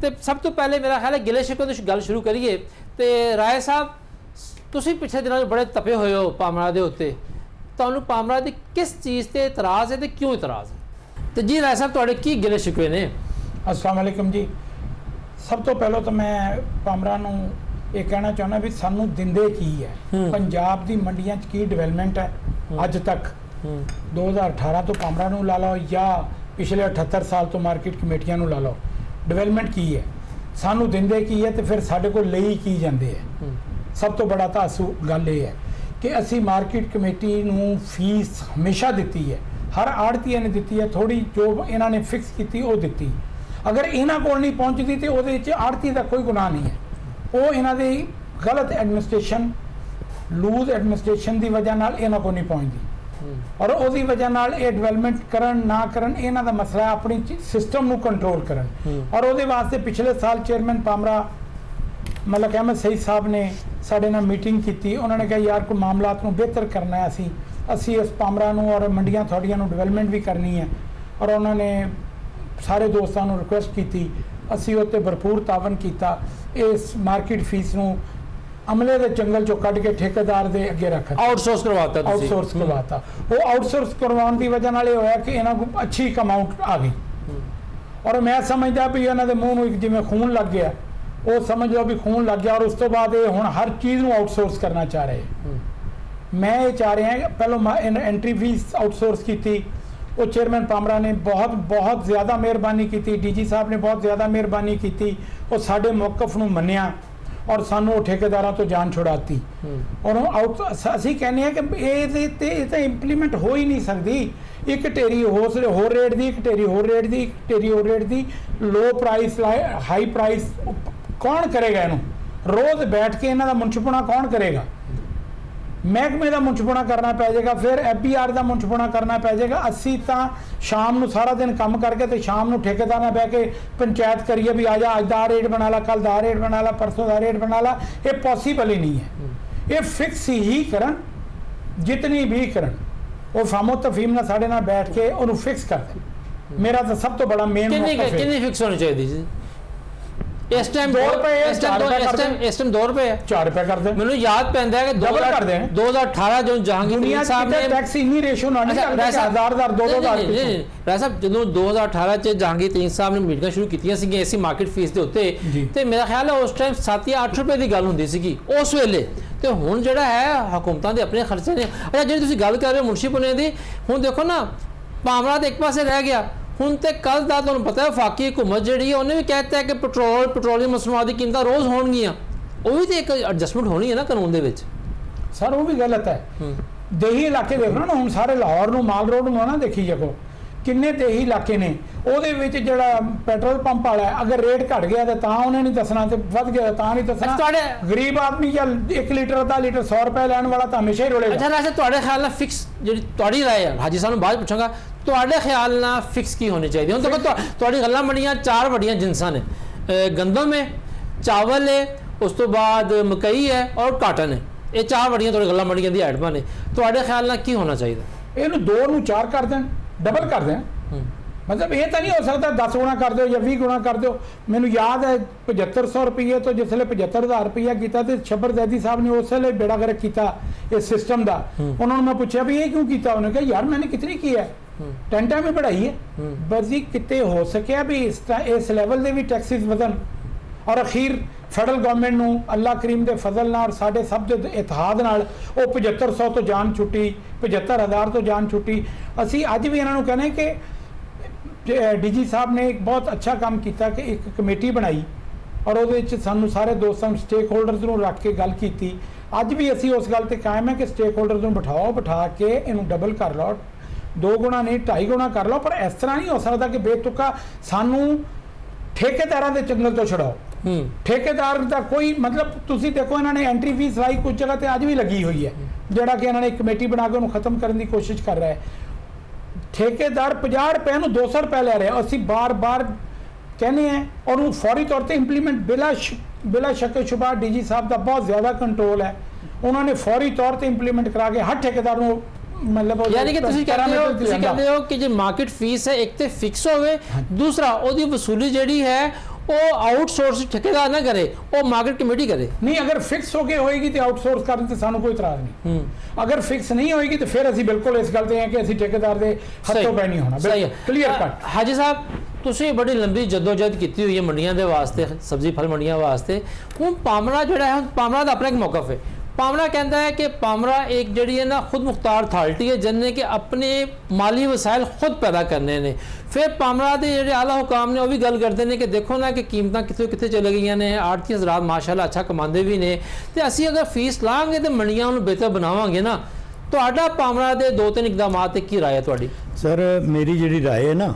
ਤੇ ਸਭ ਤੋਂ ਪਹਿਲੇ ਮੇਰਾ ਖਿਆਲ ਹੈ ਗਿਲੇ ਸ਼ਿਕਵੇ ਦੀ ਗੱਲ ਸ਼ੁਰੂ ਕਰੀਏ ਤੇ ਰਾਏ ਸਾਹਿਬ ਤੁਸੀਂ ਪਿਛਲੇ ਦਿਨਾਂ 'ਚ ਬੜੇ ਤਪੇ ਹੋਏ ਹੋ ਪਾਮਰਾ ਦੇ ਉੱਤੇ। ਤੁਹਾਨੂੰ ਪਾਮਰਾ ਦੀ ਕਿਸ ਚੀਜ਼ ਤੇ ਇਤਰਾਜ਼ ਹੈ ਤੇ ਕਿਉਂ ਇਤਰਾਜ਼ ਹੈ? ਤੇ ਜੀ ਰਾਏ ਸਾਹਿਬ ਤੁਹਾਡੇ ਕੀ ਗਿਲੇ ਸ਼ਿਕਵੇ ਨੇ? अस्सलाम वालेकुम जी। सब तो पहले तो मैं पामरा नूं ये कहना चाहना भी सानू दिंदे की है पंजाब दी मंडियां च की डेवलपमेंट है अज तक 2018 तो पामरा नूं ला लो या पिछले 78 साल तो मार्केट कमेटियां नूं ला लो डेवलपमेंट की है सानू दिंदे की है तो फिर साडे कोल लई की जांदे है। सब तो बड़ा तासु गल ये है कि असी मार्केट कमेटी नूं फीस हमेशा दिती है, हर आड़तीए ने दिती है, थोड़ी जो इन्हां ने फिक्स की वो दिती। अगर इन्हां कोल नहीं पहुंचती तो ਉਹਦੇ ਵਿੱਚ ਆੜਤੀ ਦਾ ਕੋਈ ਗੁਨਾਹ ਨਹੀਂ ਹੈ। ਉਹ ਇਹਨਾਂ ਦੀ ਗਲਤ ਐਡਮਿਨਿਸਟ੍ਰੇਸ਼ਨ ਲੂਜ਼ ਐਡਮਿਨਿਸਟ੍ਰੇਸ਼ਨ ਦੀ ਵਜ੍ਹਾ ਨਾਲ ਇਹਨਾਂ ਕੋਲ ਨਹੀਂ ਪਹੁੰਚਦੀ ਔਰ ਉਹਦੀ ਵਜ੍ਹਾ ਨਾਲ ਇਹ ਡਿਵੈਲਪਮੈਂਟ ਕਰਨ ਨਾ ਕਰਨ ਇਹਨਾਂ ਦਾ ਮਸਲਾ ਹੈ ਆਪਣੀ ਸਿਸਟਮ ਨੂੰ ਕੰਟਰੋਲ ਕਰਨ ਔਰ ਉਹਦੇ ਵਾਸਤੇ ਪਿਛਲੇ ਸਾਲ ਚੇਅਰਮੈਨ ਪਾਮਰਾ ਮਲਕ ਅਹਿਮਦ ਸਈਦ ਸਾਹਿਬ ਨੇ ਸਾਡੇ ਨਾਲ ਮੀਟਿੰਗ ਕੀਤੀ। ਉਹਨਾਂ ਨੇ ਕਿਹਾ ਯਾਰ ਕੋਈ ਮਾਮਲਾਤ ਨੂੰ ਬਿਹਤਰ ਕਰਨਾ ਹੈ, ਅਸੀਂ ਇਸ ਪਾਮਰਾ ਨੂੰ ਔਰ ਮੰਡੀਆਂ ਥੋੜੀਆਂ ਨੂੰ ਡਿਵੈਲਪਮੈਂਟ ਵੀ ਕਰਨੀ ਹੈ ਔਰ ਉਹਨਾਂ ਨੇ ਸਾਰੇ ਦੋਸਤਾਂ ਨੂੰ ਰਿਕੁਐਸਟ ਕੀਤੀ। ਅਸੀਂ ਉੱਤੇ ਭਰਪੂਰ ਤਾਵਨ ਕੀਤਾ। ਇਸ ਮਾਰਕੀਟ ਫੀਸ ਨੂੰ ਅਮਲੇ ਦੇ ਜੰਗਲ ਚੋਂ ਕੱਢ ਕੇ ਠੇਕੇਦਾਰ ਦੇ ਅੱਗੇ ਰੱਖ ਆਊਟਸੋਰਸ ਕਰਵਾਤਾ ਤੁਸੀਂ? ਆਊਟਸੋਰਸ ਕਰਵਾਤਾ। ਉਹ ਆਊਟਸੋਰਸ ਕਰਵਾਉਣ ਦੀ ਵਜ੍ਹਾ ਨਾਲ ਇਹ ਹੋਇਆ ਕਿ ਇਹਨਾਂ ਕੋਲ ਅੱਛੀ ਕਮਾਊਂਟ ਆ ਗਈ ਔਰ ਮੈਂ ਸਮਝਦਾ ਵੀ ਇਹਨਾਂ ਦੇ ਮੂੰਹ ਨੂੰ ਇੱਕ ਜਿਵੇਂ ਖੂਨ ਲੱਗ ਗਿਆ, ਉਹ ਸਮਝ ਲਓ ਵੀ ਖੂਨ ਲੱਗ ਗਿਆ ਔਰ ਉਸ ਤੋਂ ਬਾਅਦ ਇਹ ਹੁਣ ਹਰ ਚੀਜ਼ ਨੂੰ ਆਊਟਸੋਰਸ ਕਰਨਾ ਚਾਹ ਰਹੇ। ਮੈਂ ਇਹ ਚਾਹ ਰਿਹਾ ਪਹਿਲਾਂ ਐਂਟਰੀ ਫੀਸ ਆਊਟਸੋਰਸ ਕੀਤੀ, ਉਹ ਚੇਅਰਮੈਨ ਪਾਮਰਾ ਨੇ ਬਹੁਤ ਜ਼ਿਆਦਾ ਮਿਹਰਬਾਨੀ ਕੀਤੀ, ਡੀਜੀ ਸਾਹਿਬ ਨੇ ਬਹੁਤ ਜ਼ਿਆਦਾ ਮਿਹਰਬਾਨੀ ਕੀਤੀ, ਉਹ ਸਾਡੇ ਮੌਕਫ ਨੂੰ ਮੰਨਿਆ ਔਰ ਸਾਨੂੰ ਉਹ ਠੇਕੇਦਾਰਾਂ ਤੋਂ ਜਾਨ ਛੁਡਾਤੀ ਔਰ ਅਸੀਂ ਕਹਿੰਦੇ ਹਾਂ ਕਿ ਇਹ ਤਾਂ ਇੰਪਲੀਮੈਂਟ ਹੋ ਹੀ ਨਹੀਂ ਸਕਦੀ। ਇੱਕ ਢੇਰੀ ਹੋਰ ਰੇਟ ਦੀ, ਇੱਕ ਢੇਰੀ ਹੋਰ ਰੇਟ ਦੀ, ਇੱਕ ਢੇਰੀ ਹੋਰ ਰੇਟ ਦੀ, ਲੋ ਪ੍ਰਾਈਸ ਹਾਈ ਪ੍ਰਾਈਸ ਕੌਣ ਕਰੇਗਾ? ਇਹਨੂੰ ਰੋਜ਼ ਬੈਠ ਕੇ ਇਹਨਾਂ ਦਾ ਮੁੰਸ਼ਪੁਣਾ ਕੌਣ ਕਰੇਗਾ? ਮਹਿਕਮੇ ਦਾ ਮੁੰਸ਼ਪੁਣਾ ਕਰਨਾ ਪੈ ਜਾਏਗਾ, ਫਿਰ FBR ਦਾ ਮੁੰਸ਼ਪੁਣਾ ਕਰਨਾ ਪੈ ਜਾਏਗਾ। ਅਸੀਂ ਤਾਂ ਸ਼ਾਮ ਨੂੰ ਸਾਰਾ ਦਿਨ ਕੰਮ ਕਰਕੇ ਤੇ ਸ਼ਾਮ ਨੂੰ ਠੇਕੇਦਾਰ ਨਾਲ ਬਹਿ ਕੇ ਪੰਚਾਇਤ ਕਰੀਏ ਵੀ ਆ ਜਾ ਅੱਜ ਦਾ ਰੇਟ ਬਣਾ ਲਾ, ਕੱਲ ਦਾ ਰੇਟ ਬਣਾ ਲਾ, ਪਰਸੋਂ ਦਾ ਰੇਟ ਬਣਾ ਲਾ। ਇਹ ਪੋਸੀਬਲ ਹੀ ਨਹੀਂ ਹੈ। ਇਹ ਫਿਕਸ ਹੀ ਕਰਨ, ਜਿਤਨੀ ਵੀ ਕਰਨ, ਉਹ ਫਾਮੋ ਤਫਹੀਮ ਨਾਲ ਸਾਡੇ ਨਾਲ ਬੈਠ ਕੇ ਉਹਨੂੰ ਫਿਕਸ ਕਰ ਦੇਣ। ਮੇਰਾ ਤਾਂ ਸਭ ਤੋਂ ਬੜਾ ਮੇਨ ਕਿੰਨੀ ਫਿਕਸ ਹੋਣੀ ਚਾਹੀਦੀ ਜੀ? ਇਸ ਟਾਈਮ 2 ਰੁਪਏ, ਇਸ ਟਾਈਮ 2 ਰੁਪਏ 4 ਰੁਪਏ ਕਰਦੇ। ਮੈਨੂੰ ਯਾਦ ਪੈਂਦਾ ਹੈ ਕਿ 2018 ਜਦੋਂ ਜਹਾਂਗੀਰ ਸਾਹਿਬ ਨੇ ਟੈਕਸ ਇਨੀ ਰੇਸ਼ੋ ਨਾਲ ਨਹੀਂ ਕਰਦਾ 1000 2000 ਰਾਏ ਸਾਹਿਬ ਜਦੋਂ 2018 ਚ ਜਹਾਂਗੀਰ ਸਾਹਿਬ ਨੇ ਮੀਟਿੰਗਾਂ ਸ਼ੁਰੂ ਕੀਤੀਆਂ ਸੀਗੀਆਂ ਐਸੀ ਮਾਰਕੀਟ ਫੀਸ ਦੇ ਉੱਤੇ ਤੇ ਮੇਰਾ ਖਿਆਲ ਹੈ ਉਸ ਟਾਈਮ 7 ਜਾਂ 8 ਰੁਪਏ ਦੀ ਗੱਲ ਹੁੰਦੀ ਸੀਗੀ ਉਸ ਵੇਲੇ। ਤੇ ਹੁਣ ਜਿਹੜਾ ਹੈ ਹਕੂਮਤਾਂ ਦੇ ਆਪਣੇ ਖਰਚੇ ਨੇ। ਅੱਛਾ ਜਿਹੜੀ ਤੁਸੀਂ ਗੱਲ ਕਰ ਰਹੇ ਹੋ ਮੁਨਸ਼ੀਪੁਣੇ ਦੀ, ਹੁਣ ਦੇਖੋ ਨਾ ਪਾਮਰਾ ਤੇ ਇੱਕ ਪਾਸੇ ਰਹਿ ਗਿਆ। ਹੁਣ ਤੇ ਕੱਲ ਦਾ ਤੁਹਾਨੂੰ ਪਤਾ ਹੈ ਵਫਾਕੀ ਹੁਕੂਮਤ ਜਿਹੜੀ ਹੈ ਉਹਨੇ ਵੀ ਕਹਿ ਦਿੱਤਾ ਕਿ ਪੈਟਰੋਲੀਅਮ ਮਸਨੂਆਤ ਦੀ ਕੀਮਤਾਂ ਰੋਜ਼ ਹੋਣਗੀਆਂ। ਉਹ ਵੀ ਤੇ ਇੱਕ ਐਡਜਸਟਮੈਂਟ ਹੋਣੀ ਹੈ ਨਾ ਕਾਨੂੰਨ ਦੇ ਵਿੱਚ। ਸਰ ਉਹ ਵੀ ਗਲਤ ਹੈ। ਦੇਹੀ ਇਲਾਕੇ ਦੇਖੋ ਨਾ, ਹੁਣ ਸਾਰੇ ਲਾਹੌਰ ਨੂੰ ਮਾਲ ਰੋਡ ਨੂੰ ਨਾ ਦੇਖੀ ਜਾਓ ਕਿੰਨੇ ਦੇਹੀ ਇਲਾਕੇ ਨੇ, ਉਹਦੇ ਵਿੱਚ ਜਿਹੜਾ ਪੈਟਰੋਲ ਪੰਪ ਵਾਲਾ ਹੈ ਅਗਰ ਰੇਟ ਘਟ ਗਿਆ ਤਾਂ ਉਹਨੇ ਨਹੀਂ ਦੱਸਣਾ, ਤੇ ਵੱਧ ਗਿਆ ਤਾਂ ਨਹੀਂ ਦੱਸਣਾ। ਗਰੀਬ ਆਦਮੀ ਜਾਂ 1 ਲੀਟਰ ਅੱਧਾ ਲੀਟਰ 100 ਰੁਪਏ ਲੈਣ ਵਾਲਾ ਤਾਂ ਹਮੇਸ਼ਾ ਹੀ ਰੋਲੇਗਾ। ਅੱਛਾ ਰਾਜਾ ਤੁਹਾਡੇ ਖਿਆਲ ਨਾਲ ਫਿਕਸ ਜਿਹੜੀ ਤੁਹਾਡੀ ਰਾਏ ਹੈ, ਹਾਜੀ ਸਾਹਿਬ ਨੂੰ ਬਾਅਦ ਪੁੱਛਾਂਗਾ, ਤੁਹਾਡੇ ਖਿਆਲ ਨਾਲ ਫਿਕਸ ਕੀ ਹੋਣੀ ਚਾਹੀਦੀ? ਹੁਣ ਦੇਖੋ ਤੁਹਾਡੀ ਗੱਲਾਂ ਮੰਡੀਆਂ 4 ਵੱਡੀਆਂ ਜਿਨਸਾਂ ਨੇ, ਗੰਦਮ ਹੈ, ਚਾਵਲ ਹੈ, ਉਸ ਤੋਂ ਬਾਅਦ ਮਕਈ ਹੈ ਔਰ ਕਾਟਨ ਹੈ। ਇਹ 4 ਵੱਡੀਆਂ ਤੁਹਾਡੀ ਗੱਲਾਂ ਮੰਡੀਆਂ ਦੀ ਆਈਟਮਾਂ ਨੇ। ਤੁਹਾਡੇ ਖਿਆਲ ਨਾਲ ਕੀ ਹੋਣਾ ਚਾਹੀਦਾ? ਇਹਨੂੰ 2 ਨੂੰ 4 ਕਰ ਦੇਣ, ਡਬਲ ਕਰ ਦੇਣ। ਮਤਲਬ ਇਹ ਤਾਂ ਨਹੀਂ ਹੋ ਸਕਦਾ 10 ਗੁਣਾ ਕਰ ਦਿਓ ਜਾਂ 20 ਗੁਣਾ ਕਰ ਦਿਓ। ਮੈਨੂੰ ਯਾਦ ਹੈ 7500 ਰੁਪਏ ਤੋਂ ਜਿਸ ਵੇਲੇ 75000 ਰੁਪਇਆ ਕੀਤਾ ਤੇ ਸ਼ਬਰ ਜ਼ੈਦੀ ਸਾਹਿਬ ਨੇ ਉਸ ਵੇਲੇ ਬੇੜਾ ਗਰਕ ਕੀਤਾ ਇਸ ਸਿਸਟਮ ਦਾ। ਉਹਨਾਂ ਨੂੰ ਮੈਂ ਪੁੱਛਿਆ ਵੀ ਇਹ ਕਿਉਂ ਕੀਤਾ? ਉਹਨੇ ਕਿਹਾ ਯਾਰ ਮੈंने कितनी की है, 10 टाइम में बढ़ाई है। बस जी कितने हो सकिया भी इस लेवल ਦੇ ਵੀ ਟੈਕਸਿਸ ਵਧਣ ਔਰ ਅਖੀਰ ਫੈਡਰਲ ਗਵਰਨਮੈਂਟ ਨੂੰ ਅੱਲਾ ਕਰੀਮ ਦੇ ਫਜ਼ਲ ਨਾਲ ਸਾਡੇ ਸਭ ਦੇ ਇਤਿਹਾਦ ਨਾਲ ਉਹ 7500 ਤੋਂ ਜਾਨ ਛੁੱਟੀ, 75000 ਤੋਂ ਜਾਨ ਛੁੱਟੀ। ਅਸੀਂ ਅੱਜ ਵੀ ਇਹਨਾਂ ਨੂੰ ਕਹਿੰਦੇ ਕਿ ਡੀਜੀ ਸਾਹਿਬ ਨੇ ਇੱਕ ਬਹੁਤ ਅੱਛਾ ਕੰਮ ਕੀਤਾ ਕਿ ਇੱਕ ਕਮੇਟੀ ਬਣਾਈ ਔਰ ਉਹਦੇ ਵਿੱਚ ਸਾਨੂੰ ਸਾਰੇ ਦੋਸਤਾਂ ਨੂੰ ਸਟੇਕ ਹੋਲਡਰਸ ਨੂੰ ਰੱਖ ਕੇ ਗੱਲ ਕੀਤੀ। ਅੱਜ ਵੀ ਅਸੀਂ ਉਸ ਗੱਲ ਤੇ ਕਾਇਮ ਹੈ ਕਿ ਸਟੇਕ ਹੋਲਡਰਸ ਨੂੰ ਬਿਠਾ ਕੇ ਇਹਨੂੰ ਡਬਲ ਕਰ ਲਓ, 2 ਗੁਣਾ ਨਹੀਂ 2.5 ਗੁਣਾ ਕਰ ਲਓ। ਪਰ ਇਸ ਤਰ੍ਹਾਂ ਨਹੀਂ ਹੋ ਸਕਦਾ ਕਿ ਬੇਤੁਕਾ ਸਾਨੂੰ ਠੇਕੇਦਾਰਾਂ ਦੇ ਚੰਗਲ ਤੋਂ ਛਡਾਓ। ਠੇਕੇਦਾਰ ਦਾ ਕੋਈ ਮਤਲਬ ਤੁਸੀਂ ਦੇਖੋ ਇਹਨਾਂ ਨੇ ਐਂਟਰੀ ਫੀਸ ਲਾਈ ਕੁਝ ਜਗ੍ਹਾ ਤੇ ਅੱਜ ਵੀ ਲੱਗੀ ਹੋਈ ਹੈ, ਜਿਹੜਾ ਕਿ ਇਹਨਾਂ ਨੇ ਇੱਕ ਕਮੇਟੀ ਬਣਾ ਕੇ ਉਹਨੂੰ ਖਤਮ ਕਰਨ ਦੀ ਕੋਸ਼ਿਸ਼ ਕਰ ਰਿਹਾ ਹੈ। ਠੇਕੇਦਾਰ 50 ਰੁਪਏ ਨੂੰ 200 ਰੁਪਏ ਲੈ ਰਿਹਾ। ਅਸੀਂ ਬਾਰ-ਬਾਰ ਕਹਿੰਦੇ ਹਾਂ ਉਹਨੂੰ ਫੌਰੀ ਤੌਰ ਤੇ ਇੰਪਲੀਮੈਂਟ ਬਿਲਾ ਸ਼ੱਕ ਸ਼ੁਬਾ ਡੀਜੀ ਸਾਹਿਬ ਦਾ ਬਹੁਤ ਜ਼ਿਆਦਾ ਕੰਟਰੋਲ ਹੈ। ਉਹਨਾਂ ਨੇ ਫੌਰੀ ਤੌਰ ਤੇ ਇੰਪਲੀਮੈਂਟ ਕਰਾ ਕੇ ਹਰ ਠੇਕੇਦਾਰ ਨੂੰ मतलब यानी कि ਤੁਸੀਂ कहते हो कि जो मार्केट फीस है एक तो फिक्स होवे, दूसरा ਉਹਦੀ ਵਸੂਲੀ ਜਿਹੜੀ ਹੈ ਉਹ ਆਊਟਸੋਰਸ ਠੇਕੇਦਾਰ ਨਾ ਕਰੇ, ਉਹ ਮਾਰਕੀਟ ਕਮੇਟੀ ਕਰੇ। ਨਹੀਂ, ਅਗਰ ਫਿਕਸ ਹੋ ਕੇ ਹੋਏਗੀ ਤੇ ਆਊਟਸੋਰਸ ਕਰਨ ਤੇ ਸਾਨੂੰ ਕੋਈ ਇਤਰਾਜ਼ ਨਹੀਂ। ਅਗਰ ਫਿਕਸ ਨਹੀਂ ਹੋਏਗੀ ਤੇ ਫਿਰ ਅਸੀਂ ਬਿਲਕੁਲ ਇਸ ਗੱਲ ਤੇ ਹਾਂ ਕਿ ਅਸੀਂ ਠੇਕੇਦਾਰ ਦੇ ਹੱਥੋਂ ਪੈ ਨਹੀਂ ਹੋਣਾ। ਸਹੀ ਹੈ, ਕਲੀਅਰ ਕੱਟ। ਹਾਜੀ ਸਾਹਿਬ, ਤੁਸੀਂ ਬੜੀ ਲੰਬੀ ਜਦੋਜਹਿਦ ਕੀਤੀ ਹੋਈ ਹੈ ਮੰਡੀਆਂ ਦੇ ਵਾਸਤੇ, ਸਬਜ਼ੀ ਫਲ ਮੰਡੀਆਂ ਵਾਸਤੇ। ਹੁਣ ਪਾਮਰਾ ਜਿਹੜਾ ਹੈ, ਪਾਮਰਾ ਦਾ ਆਪਣਾ ਇੱਕ ਮੌਕਫ ਹੈ। पामरा कहता है कि पामरा एक जड़ी है ना खुद मुख्तार अथॉरिटी है जिन्हें कि अपने माली वसाइल खुद पैदा करने ने। फिर पामरा के जो आला हुकाम ने वह भी गल करते हैं कि देखो ना कि कीमत कितों कितने चले गई ने, आड़ती हज़रात माशाल्लाह अच्छा कमाते भी ने, तो असी अगर फीस लाँगे तो मंडियां उन्हें बेहतर बनावांगे ना। तो पामरा के 2-3 इकदामात की राय है तुहाडी? सर मेरी जी राय है ना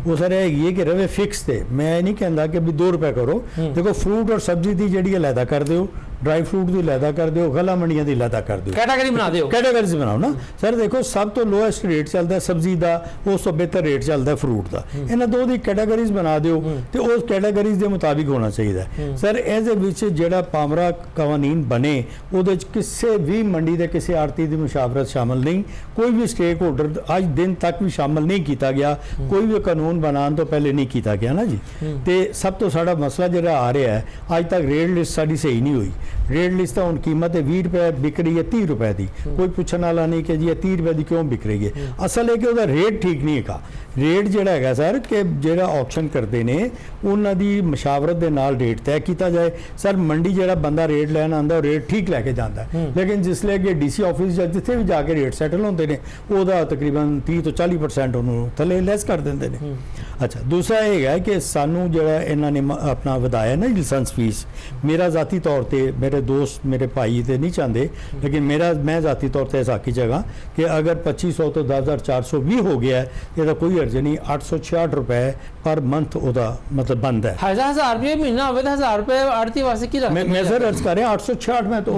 वो सर है कि रवे फिक्स थे। मैं नहीं कहता कि भी 2 रुपए करो। देखो फ्रूट और सब्जी की जी लैदा कर दो, ड्राई फ्रूट की लैदा कर दो, गला मंडियां की लैदा कर दो, कैटेगरी बना दो, कैटेगरीज बनाओ ना। सर देखो सब तो लोएस्ट रेट चलता है सब्जी का, उस तो बेहतर रेट चलता है फ्रूट का। इन्होंने 2 की कैटेगरीज बना दो तो उस कैटेगरीज के मुताबिक होना चाहिए। सर इस जो पामरा कानून बने वो किसी भी मंडी के किसी आड़ती की मुशावरत शामिल नहीं, कोई भी स्टेक होल्डर अज दिन तक भी शामिल नहीं किया गया, कोई भी कानून बनाने तो पहले नहीं किया गया ना जी। तो सब तो साड़ा मसला जो आ रहा है, अज तक रेट लिस्ट साड़ी सही नहीं हुई। रेट लिस्ट तो हम कीमत 20 रुपए बिक रही है 30 रुपए की, कोई पूछने वाला नहीं कि जी 30 रुपए की क्यों बिक रही है। असल है कि वह रेट ठीक नहीं है। रेट जोड़ा है सर कि जो ऑप्शन करते हैं उन्होंने मशावरत के नाल रेट तय किया जाए। सर मंडी जो बंदा रेट लैन आता रेट ठीक लैके जाता है, लेकिन जिसले कि DC ऑफिस या जिथे भी जाके रेट सैटल होते हैं वह तकरीबन 30 तो 40% उन्होंने थले लैस कर देंगे ने। अच्छा दूसरा यह है कि सानू जो इन्होंने अपना वधाया ना लाइसेंस फीस, मेरा जाती तौर पर मेरे दोस्त मेरे भाई तो नहीं चाहते, लेकिन मैं जाती तौर पर इस आखी जगह कि अगर 2500 तो 10,400 भी हो गया है यदा कोई अर्ज नहीं। 866 रुपए पर मंथ ओदा मतलब बंद है। 1000 रुपये महीना हो 1000 रुपये आड़ती वास्ते की मैं सर अर्ज कर रहा 866 में तो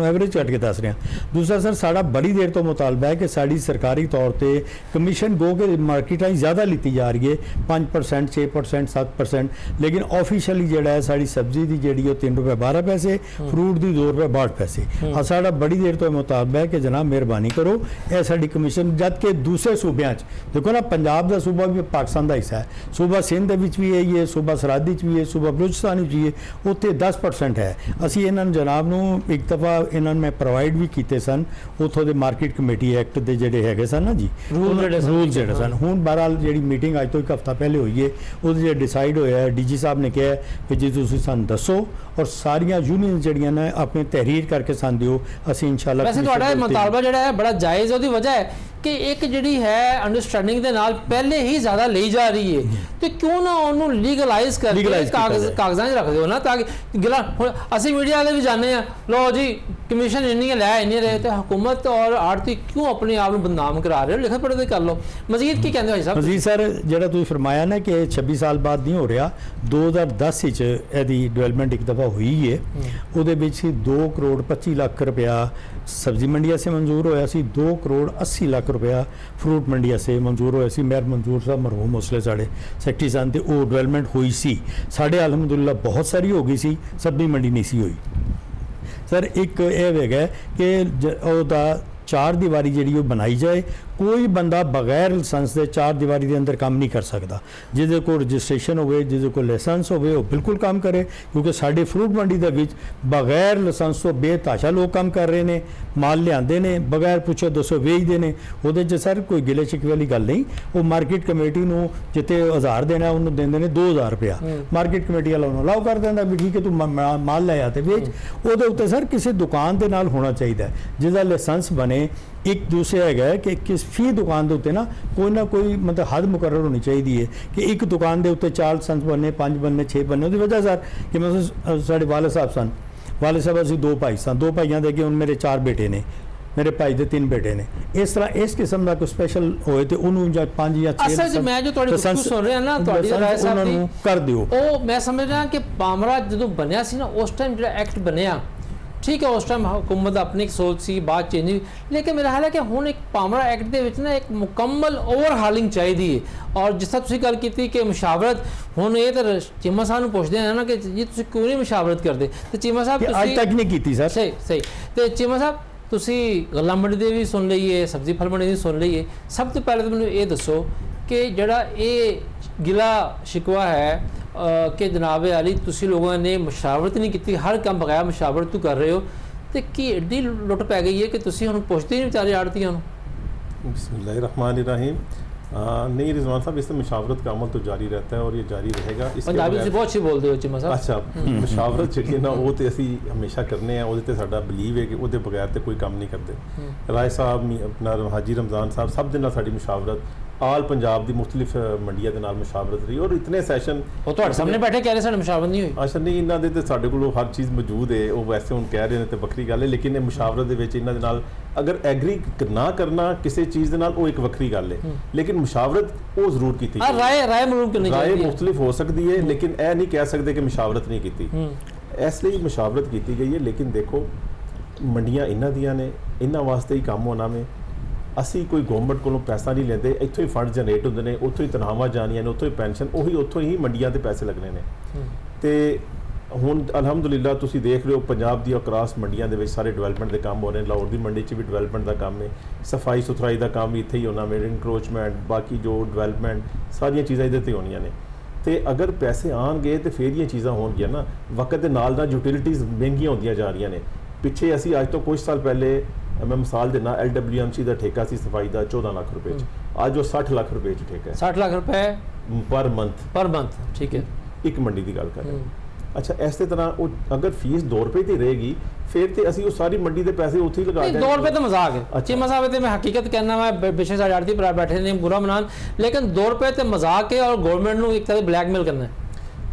एवरेज कट के दस रहा। दूसरा सर साड़ा बड़ी देर तो मुतालबा है कि साड़ी सरकारी तौर पर कमीशन गो के मार्केट ज़्यादा लीती जा रही है 5%, 6%, 7%, लेकिन ऑफिशियली जोड़ा है साड़ी सब्जी की जी 3 रुपए 12 पैसे, फ्रूट की 2 रुपए 62 पैसे। साड़ा बड़ी देर तो मुतालबा है कि जनाब मेहरबानी करो यह साड़ी कमीशन, जबकि दूसरे सूबे देखो ना पंजाब का सूबा भी पाकिस्तान का हिस्सा है, सूबा सिंध भी है, सूबा सरहदी भी है, सूबा बलूचिस्तान भी है, उत्थे 10% है। असी इन्होंने जनाब नूं एक दफ़ा इन्होंने मैं प्रोवाइड भी किए सन उतों के मार्केट कमेटी एक्ट के जोड़े है सन ना जी रूल जोड़े सन। हूँ बहरहाल जी मीटिंग अज तो 1 हफ्ता पहले हुई है वो जो डिसाइड होया है DG साहब ने कहा कि जी तुसीं सानूं दसो और सारिया यूनियन जड़ियां ने अपनी तहरीर करके सन दिओ, असीं इंशाअल्लाह। वैसे तुहाडा मुतालबा जिहड़ा है बड़ा जायज़, उसकी वजह है कि एक जी है अंडरस्टैंडिंग के नाल पहले ही ज़्यादा ली जा रही है, तो क्यों ना उन्होंने लीगलाइज कर कागजात रख दो ना, ताकि गिला असी मीडिया वाले भी जाने लो जी कमीशन इन्नी लै इन्नी रहे, तो हुकूमत और आड़ती क्यों अपने आप को बदनाम करा रहे हो, लिखा पढ़े कर लो। मजीद की कहते हो साहब? मजीद सर जो तुम फरमाया ना कि 26 साल बाद नहीं हो रहा, 2010 यदी डेवलपमेंट एक दफ़ा हुई है, वो 2 करोड़ 25 लाख रुपया सब्जी मंडिया से मंजूर होया सी, 2 करोड़ 80 लाख रुपया फ्रूट मंडिया से मंजूर होया सी। मेयर मंजूर साहब मरहूम उसले साढ़े सैकटरी सन तो वो डेवलपमेंट हुई सी। साढ़े अलहमदुलिल्लाह बहुत सारी हो गई सी, सब्जी मंडी नहीं सी हुई। सर एक यह है कि 4 दीवारी जी बनाई जाए, कोई बंदा बगैर लाइसेंस के 4 दीवारी के अंदर काम नहीं कर सकता। जिसे को रजिस्ट्रेशन हो, जिसे को लाइसेंस हो, बिल्कुल काम करे, क्योंकि साढ़े फ्रूट मंडी के बगैर लाइसेंस तो बेताशा लोग काम कर रहे हैं, माल लियाते हैं बगैर पुछो दसो वेचते हैं। वो सर कोई गिले शिकवे वाली गल नहीं, वो मार्केट कमेटी को जिते 1000 देना उन्होंने देंगे ने 2000 रुपया, मार्केट कमेटी वाला उन्होंने अलाउ कर देंगे भी ठीक है तू माल लै आ बेच। वो सर किसी दुकान के नाल होना चाहिए जिसका लाइसेंस बने। एक दूसरे है कि किस फी दुकान के उत्ते ना कोई मतलब हद मुकर्रर होनी चाहिए है कि एक दुकान के उत्ते 4 लाइसेंस बनने, 5 बनने, 6 बनने। उसकी वजह सर कि मतलब साढ़े वाले साहब सन, वाले साहब असीं 2 भाई सन, 2 भाइयों के हुण मेरे 4 बेटे ने, मेरे भाई के 3 बेटे ने। इस तरह इस किस्म का कोई स्पेशल होए तो उन्होंने 5 या 6 असल मैं जो तुहाडी गुफ्तगू सुन रहा ना तुहाडी राय साहब दी कर दिओ। ओ मैं समझ रहा कि पामरा जो बनया सी ना उस टाइम जो एक्ट बनया ठीक है, उस टाइम हुकूमत अपनी एक सोच सी, बात चेंज हुई, लेकिन मेरा ख्याल है कि हुण एक पामरा एक्ट दे विच ना एक मुकम्मल ओवरहालिंग चाहिए। और जिस तरह तुसीं गल कीती कि मुशावरत, हुण ये तो चीमा साहब नूं पुछदे हैं ना कि जी तुसीं क्यों नहीं मुशावरत करते, तो चीमा साहब अज तक नहीं कीती सर। सही सही। तो चीमा साहब तुसीं गल्लां मंडी दे भी सुन लईए, सब्जी फल मंडी दी सुन लईए, सब तो पहले तो मैनूं ये दसो कि जिहड़ा ये गिला शिकवा है ਕਿ ਜਨਾਬ ਅਲੀ ਤੁਸੀਂ ਲੋਕਾਂ ਨੇ ਮਸ਼ਾਵਰਤ ਨਹੀਂ ਕੀਤੀ, ਹਰ ਕੰਮ ਬਗੈਰ ਮਸ਼ਾਵਰਤ ਤੋਂ ਕਰ ਰਹੇ ਹੋ, ਤੇ ਕੀ ਐਡੀ ਲੁੱਟ ਪੈ ਗਈ ਹੈ ਕਿ ਤੁਸੀਂ ਹੁਣ ਪੁੱਛਦੇ ਨਹੀਂ ਵਿਚਾਰੇ ਆੜਤੀਆਂ ਨੂੰ? बिस्मिल्लाहिर्रहमानिर्रहीम। नहीं रिजवान साहब, इससे मशावरत का अमल तो जारी रहता है और ये जारी रहेगा। पंजाबी से बहुत अच्छी बोलते हो चीमा साहब। अच्छा, मशावरत जी ना वो तो असी हमेशा करने हैं, वो साडा बिलीव है कि वो बगैर तो कोई काम नहीं करते। राय साहब अपना हाजी रमज़ान साहब सब दिन साडी मशावरत आल पंजाब की मुख्तलिफ मंडियां दे नाल मशावरत रही और इतने सैशन वो तो सामने बैठे कह रहे साडी मशावरत नहीं हुई। अच्छा नहीं, इन्हां दे ते साडे कोल हर चीज़ मौजूद है, वो वैसे हुण कह रहे हैं तो वक्री गल है, लेकिन मशावरत दे विच इन्हां दे नाल अगर एग्री ना करना किसी चीज़ दे नाल वो एक वक्री गल है, लेकिन मशावरत वो जरूर की राय मुख्तलिफ हो सकती है, लेकिन यह नहीं कह सकते कि मशावरत नहीं की, इसलिए मशावरत की गई है। लेकिन देखो मंडियां इन्हां दियां ने, इन्हां वास्ते ही काम होना में ਅਸੀਂ ਕੋਈ ਗਵਰਨਮੈਂਟ ਕੋਲੋਂ ਪੈਸਾ ਨਹੀਂ ਲੈਂਦੇ, ਇੱਥੋਂ ਹੀ ਫੰਡ ਜਨਰੇਟ ਹੁੰਦੇ ਨੇ, ਉੱਥੋਂ ਹੀ ਤਨਖਾਹਾਂ ਜਾਣੀਆਂ ਨੇ, ਉੱਥੋਂ ਹੀ ਪੈਨਸ਼ਨ, ਉਹੀ ਉੱਥੋਂ ਹੀ ਮੰਡੀਆਂ ਤੇ ਪੈਸੇ ਲੱਗਣੇ ਨੇ। ਤੇ ਹੁਣ ਅਲਹਮਦੁਲਿਲਾ ਤੁਸੀਂ ਦੇਖ ਰਹੇ ਹੋ ਪੰਜਾਬ ਦੀ ਅਕਰਾਸ ਮੰਡੀਆਂ ਦੇ ਵਿੱਚ ਸਾਰੇ ਡਿਵੈਲਪਮੈਂਟ ਦੇ ਕੰਮ ਹੋ ਰਹੇ ਨੇ। ਲਾਹੌਰ ਦੀ ਮੰਡੀ 'ਚ ਵੀ ਡਿਵੈਲਪਮੈਂਟ ਦਾ ਕੰਮ ਹੈ, ਸਫਾਈ ਸੁਥਰਾਈ ਦਾ ਕੰਮ ਵੀ ਇੱਥੇ ਹੀ ਹੋਣਾ ਹੈ, ਇਨਕਰੋਚਮੈਂਟ ਬਾਕੀ ਜੋ ਡਿਵੈਲਪਮੈਂਟ ਸਾਰੀਆਂ ਚੀਜ਼ਾਂ ਇਹਦੇ ਤੇ ਹੋਣੀਆਂ ਨੇ। ਤੇ ਅਗਰ ਪੈਸੇ ਆਉਣਗੇ ਤੇ ਫਿਰ ਇਹ ਚੀਜ਼ਾਂ ਹੋਣਗੀਆਂ ਨਾ। ਵਕਤ ਦੇ ਨਾਲ ਨਾਲ ਯੂਟਿਲਿਟੀਜ਼ ਮਹਿੰਗੀਆਂ ਹੁੰਦੀਆਂ ਜਾ ਰਹੀਆਂ ਨੇ। ਪਿੱਛੇ ਅਸੀਂ ਅੱਜ ਤੋਂ ਕੁਝ ਸਾਲ ਪਹਿਲੇ मैं मिसाल देना, LWMC का ठेका सी सफाई का 14 लाख रुपए, आज वो 60 लाख रुपए ठेका है। 60 लाख रुपए पर मंथ, ठीक है, एक मंडी की गल कर रहे हैं। अच्छा, इस तरह वो अगर फीस 2 रुपए की रहेगी फिर तो असी वो सारी मंडी के पैसे उत्थे ही लगा देंगे। 2 रुपए तो मजाक है। चीमा साहब ते मैं हकीकत कहना, मैं बेशक सारे आड़ती भरा बैठे ने बुरा मनान, लेकिन 2 रुपए तो मजाक है और गवर्नमेंट ਨੂੰ एक तरह ब्लैकमेल करना है।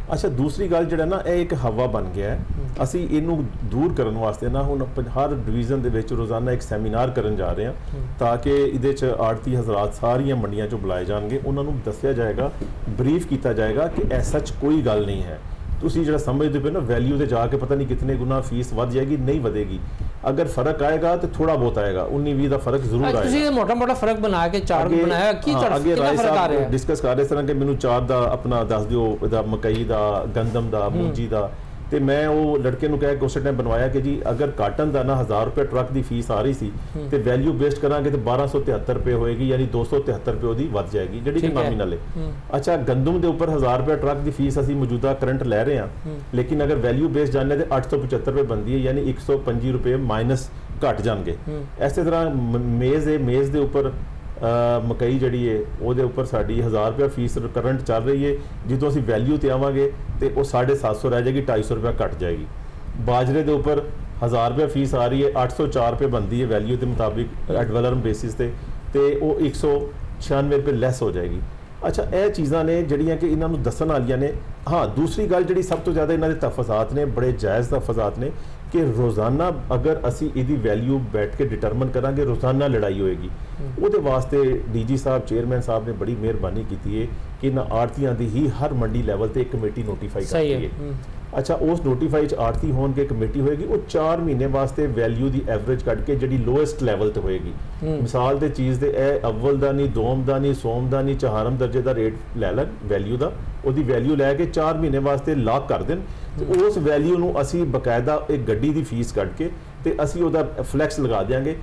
अच्छा, दूसरी गल ਜਿਹੜਾ ਨਾ ਇਹ ਇੱਕ ਹਵਾ ਬਣ ਗਿਆ ਹੈ। ਅਸੀਂ ਇਹਨੂੰ ਦੂਰ ਕਰਨ ਵਾਸਤੇ ਨਾ ਹੁਣ ਹਰ ਡਿਵੀਜ਼ਨ ਦੇ ਵਿੱਚ ਰੋਜ਼ਾਨਾ ਇੱਕ ਸੈਮੀਨਾਰ ਕਰਨ ਜਾ ਰਹੇ ਹਾਂ ਤਾਂ ਕਿ ਇਹਦੇ 'ਚ ਆੜਤੀ ਹਜ਼ਰਾਤ ਸਾਰੀਆਂ ਮੰਡੀਆਂ 'ਚੋਂ ਬੁਲਾਏ ਜਾਣਗੇ, ਉਹਨਾਂ ਨੂੰ ਦੱਸਿਆ ਜਾਏਗਾ, ਬਰੀਫ ਕੀਤਾ ਜਾਏਗਾ ਕਿ ਐਸਾ ਕੋਈ ਗੱਲ ਨਹੀਂ ਹੈ। ਤੁਸੀਂ ਜਿਹੜਾ ਸਮਝਦੇ ਪਏ ਨਾ ਵੈਲਿਊ ਤੇ ਜਾ ਕੇ ਪਤਾ ਨਹੀਂ ਕਿਤਨੇ ਗੁਣਾ ਫੀਸ ਵੱਧ ਜਾਏਗੀ, ਨਹੀਂ ਵਧੇਗੀ। ਅਗਰ ਫਰਕ ਆਏਗਾ तो थोड़ा बहुत आएगा, 19-20 ਦਾ ਫਰਕ ਜ਼ਰੂਰ ਆਏਗਾ। ਤੁਸੀਂ ਮੋਟਾ ਫਰਕ ਬਣਾ ਕੇ ਚਾਰ ਬਣਾਇਆ, ਕੀ ਕਿੰਨਾ ਫਰਕ ਆ ਰਿਹਾ? ਡਿਸਕਸ ਕਰ ਰਹੇ ਸਨ ਕਿ ਮੈਨੂੰ ਚਾਰ ਦਾ ਆਪਣਾ ਦੱਸ ਦਿਓ, ਇਹਦਾ ਮਕਈ ਦਾ, ਗੰਦਮ ਦਾ, ਮੂੰਜੀ ਦਾ। ਤੇ ਮੈਂ ਉਹ ਲੜਕੇ ਨੂੰ ਕਹਿ ਕੇ ਉਸ ਟਾਈਮ ਬਣਵਾਇਆ ਕਿ ਜੀ ਅਗਰ ਕਾਟਨ ਦਾ ਨਾ 1000 ਰੁਪਏ ਟਰੱਕ ਦੀ ਫੀਸ ਆ ਰਹੀ ਸੀ ਤੇ ਵੈਲਿਊ ਬੇਸਡ ਕਰਾਂਗੇ ਤੇ 1273 ਰੁਪਏ ਹੋਏਗੀ, ਯਾਨੀ 273 ਰੁਪਏ ਉਹਦੀ ਵੱਧ ਜਾਏਗੀ ਜਿਹੜੀ ਕਿ ਨਾਮੀਨਲ ਹੈ। ਅੱਛਾ, ਗੰਦਮ ਦੇ ਉੱਪਰ 1000 ਰੁਪਏ ਟਰੱਕ ਦੀ ਫੀਸ ਅਸੀਂ ਮੌਜੂਦਾ ਕਰੰਟ ਲੈ ਰਹੇ ਹਾਂ, ਲੇਕਿਨ ਅਗਰ ਵੈਲਿਊ ਬੇਸਡ ਜਾਣੇ ਤੇ 875 ਰੁਪਏ ਬਣਦੀ ਹੈ, ਯਾਨੀ 125 ਰੁਪਏ ਮਾਈਨਸ ਘਟ ਜਾਣਗੇ। ਇਸੇ ਤਰ੍ਹਾਂ ਮੇਜ਼ ਹੈ, ਮੇਜ਼ ਦੇ ਉੱਪਰ ਮਕਈ ਜਿਹੜੀ ਹੈ ਉਹਦੇ ਉੱਪਰ ਸਾਡੀ 1000 ਰੁਪਏ ਫੀਸ ਕਰੰਟ ਚੱਲ ਰਹੀ ਹੈ, ਜਦੋਂ ਅਸੀਂ ਵੈਲਿਊ ਤੇ ਆਵਾਂਗੇ ਤੇ ਉਹ 750 ਰਹਿ ਜਾਏਗੀ, 250 ਰੁਪਏ ਘਟ ਜਾਏਗੀ। ਬਾਜਰੇ ਦੇ ਉੱਪਰ 1000 ਰੁਪਏ ਫੀਸ ਆ ਰਹੀ ਹੈ, 804 ਰੁਪਏ ਬਣਦੀ ਹੈ ਵੈਲਿਊ ਦੇ ਮੁਤਾबिक ਐਡਵਲਰਮ ਬੇਸਿਸ ਤੇ ਉਹ 196 ਰੁਪਏ ਲੈਸ ਹੋ ਜਾਏਗੀ। ਅੱਛਾ, ਇਹ ਚੀਜ਼ਾਂ ਨੇ ਜਿਹੜੀਆਂ ਕਿ ਇਹਨਾਂ ਨੂੰ ਦੱਸਣ ਵਾਲੀਆਂ ਨੇ। ਹਾਂ, ਦੂਸਰੀ ਗੱਲ ਜਿਹੜੀ ਸਭ ਤੋਂ ਜ਼ਿਆਦਾ ਇਹਨਾਂ ਦੇ ਤਫਜ਼ਾਤ ਨੇ, ਬੜੇ ਜਾਇਜ਼ ਤਫਜ਼ਾਤ ਨੇ ਕਿ ਰੋਜ਼ਾਨਾ ਅਗਰ ਅਸੀਂ ਇਹਦੀ ਵੈਲਿਊ ਬੈਠ ਕੇ ਡਿਟਰਮਨ ਕਰਾਂਗੇ, ਰੋਜ਼ਾਨਾ ਲੜਾਈ ਹੋਏਗੀ। ਉਹਦੇ ਵਾਸਤੇ ਡੀਜੀ ਸਾਹਿਬ, ਚੇਅਰਮੈਨ ਸਾਹਿਬ ਨੇ ਬੜੀ ਮਿਹਰਬਾਨੀ ਕੀਤੀ ਹੈ ਕਿ ਇਹਨਾਂ ਆੜਤੀਆਂ ਦੀ ਹੀ ਹਰ ਮੰਡੀ ਲੈਵਲ ਤੇ ਇੱਕ ਕਮੇਟੀ ਨੋਟੀਫਾਈ ਕਰਤੀ ਹੈ। ਅੱਛਾ, ਉਸ ਨੋਟੀਫਾਈ 'ਚ ਆੜਤੀ ਹੋਣਗੇ, ਕਮੇਟੀ ਹੋਏਗੀ, ਉਹ 4 ਮਹੀਨੇ ਵਾਸਤੇ ਵੈਲਿਊ ਦੀ ਐਵਰੇਜ ਕੱਢ ਕੇ ਜਿਹੜੀ ਲੋਐਸਟ ਲੈਵਲ ਤੇ ਹੋਏਗੀ। ਮਿਸਾਲ ਦੇ ਚੀਜ਼ ਦੇ ਇਹ ਅਵਲ ਦਾ ਨਹੀਂ, ਦੋਮ ਦਾ ਨਹੀਂ, ਸੋਮ ਦਾ ਨਹੀਂ, ਚਹਾਰਮ ਦਰਜੇ ਦਾ ਰੇਟ ਲੈ ਲੈਣ ਵੈਲਿਊ ਦਾ, ਉਹਦੀ ਵੈਲਿਊ ਲੈ ਕੇ 4 ਮਹੀਨੇ ਵਾਸਤੇ ਲਾਕ ਕਰ ਦੇਣ ਤੇ ਉਸ ਵੈਲਿਊ ਨੂੰ ਅਸੀਂ ਬਕਾਇਦਾ ਇੱਕ ਗੱਡੀ ਦੀ ਫੀਸ ਕੱਢ ਕੇ ਤੇ ਅਸੀਂ ਉਹਦਾ ਫਲੈਕਸ ਲਗਾ ਦਿਆਂਗੇ।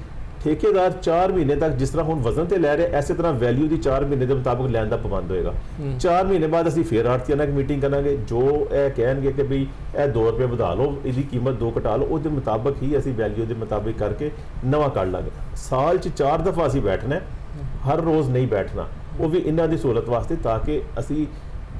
ਠੇਕੇਦਾਰ 4 ਮਹੀਨੇ ਤੱਕ ਜਿਸ ਤਰ੍ਹਾਂ ਹੁਣ ਵਜ਼ਨ ਤੇ ਲੈ ਰਿਹਾ, ਐਸੇ ਤਰ੍ਹਾਂ ਵੈਲਿਊ ਦੀ 4 ਮਹੀਨੇ ਦੇ ਮੁਤਾਬਕ ਲੈਣ ਦਾ ਪਾਬੰਦ ਹੋਏਗਾ। 4 ਮਹੀਨੇ ਬਾਅਦ ਅਸੀਂ ਫੇਰ ਆੜਤੀਆਂ ਨਾਲ ਮੀਟਿੰਗ ਕਰਾਂਗੇ, ਜੋ ਇਹ ਕਹਿਣਗੇ ਕਿ ਵੀ ਇਹ 2 ਰੁਪਏ ਵਧਾ ਲਓ, ਇਹਦੀ ਕੀਮਤ 2 ਘਟਾ ਲਓ, ਉਹਦੇ ਮੁਤਾਬਕ ਹੀ ਅਸੀਂ ਵੈਲਿਊ ਦੇ ਮੁਤਾਬਕ ਕਰਕੇ ਨਵਾਂ ਕੱਢ ਲਾਂਗੇ। ਸਾਲ 'ਚ 4 ਦਫਾ ਅਸੀਂ ਬੈਠਣਾ, ਹਰ ਰੋਜ਼ ਨਹੀਂ ਬੈਠਣਾ, ਉਹ ਵੀ ਇਹਨਾਂ ਦੀ ਸਹੂਲਤ ਵਾਸਤੇ ਤਾਂ ਕਿ ਅਸੀਂ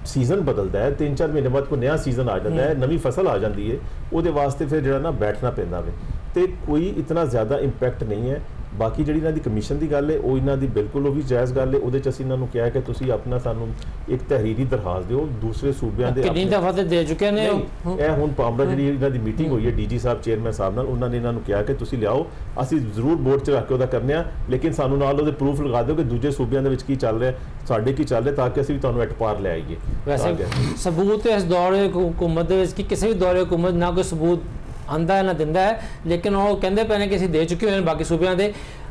ਸੀਜ਼ਨ ਬਦਲਦਾ ਹੈ, 3-4 ਮਹੀਨੇ ਬਾਅਦ ਕੋਈ ਨਵਾਂ ਸੀਜ਼ਨ ਆ ਜਾਂਦਾ ਹੈ, ਨਵੀਂ ਫਸਲ ਆ ਜਾਂਦੀ ਹੈ, ਉਹਦੇ ਵਾਸਤੇ ਫਿਰ ਜਿਹੜਾ ਨਾ ਬੈਠਣਾ ਪੈਂਦਾ ਵੇ ਤੇ ਕੋਈ ਇਤਨਾ ਜ਼ਿਆਦਾ ਇੰਪੈਕਟ ਨਹੀਂ ਹੈ। ਬਾਕੀ ਜਿਹੜੀ ਇਹਨਾਂ ਦੀ ਕਮਿਸ਼ਨ ਦੀ ਗੱਲ ਹੈ ਉਹ ਇਹਨਾਂ ਦੀ ਬਿਲਕੁਲ ਉਹ ਵੀ ਜਾਇਜ਼ ਗੱਲ ਹੈ। ਉਹਦੇ 'ਚ ਅਸੀਂ ਇਹਨਾਂ ਨੂੰ ਕਿਹਾ ਕਿ ਤੁਸੀਂ ਆਪਣਾ ਸਾਨੂੰ ਇੱਕ ਤਹਿਰੀਰੀ ਦਰਖਾਸਤ ਦਿਓ ਦੂਸਰੇ ਸੂਬਿਆਂ ਦੇ। ਕਿੰਨੀ ਦਫਾ ਤੇ ਦੇ ਚੁੱਕੇ ਨੇ ਇਹ ਹੁਣ ਪਾਮਰਾ ਜਿਹੜੀ ਇਹਨਾਂ ਦੀ ਮੀਟਿੰਗ ਹੋਈ ਹੈ ਡੀਜੀ ਸਾਹਿਬ, ਚੇਅਰਮੈਨ ਸਾਹਿਬ ਨਾਲ, ਉਹਨਾਂ ਨੇ ਇਹਨਾਂ ਨੂੰ ਕਿਹਾ ਕਿ ਤੁਸੀਂ ਲਿਆਓ, ਅਸੀਂ ਜ਼ਰੂਰ ਬੋਰਡ 'ਚ ਰੱਖ ਕੇ ਉਹਦਾ ਕਰਨੇ ਆ, ਲੇਕਿਨ ਸਾਨੂੰ ਨਾਲ ਉਹਦੇ ਪ੍ਰੂਫ ਲਗਾ ਦਿਓ ਕਿ ਦੂਜੇ ਸੂਬਿਆਂ ਦੇ ਵਿੱਚ ਕੀ ਚੱਲ ਰਿਹਾ, ਸਾਡੇ ਕੀ ਚੱਲ ਰਿਹਾ, ਤਾਂ ਕਿ ਅਸੀਂ ਵੀ ਤੁਹਾਨੂੰ ਐਟਪਾਰ ਲੈ ਆਈਏ। ਵੈਸੇ ਸਬੂਤ ਇਸ ਦੌਰੇ ਹਕੂਮਤ ਦੇ ਵਿੱਚ ਕਿ ਕਿਸੇ ਵੀ ਦੌਰੇ ਹਕੂਮਤ ਨਾ ਕੋਈ ਸਬੂਤ ਆਂਦਾ ਹੈ ਨਾ ਦਿੰਦਾ ਹੈ, ਲੇਕਿਨ ਉਹ ਕਹਿੰਦੇ ਪਏ ਨੇ ਕਿ ਅਸੀਂ ਦੇ ਚੁੱਕੇ ਹੋਏ ਨੇ ਬਾਕੀ ਸੂਬਿਆਂ ਦੇ।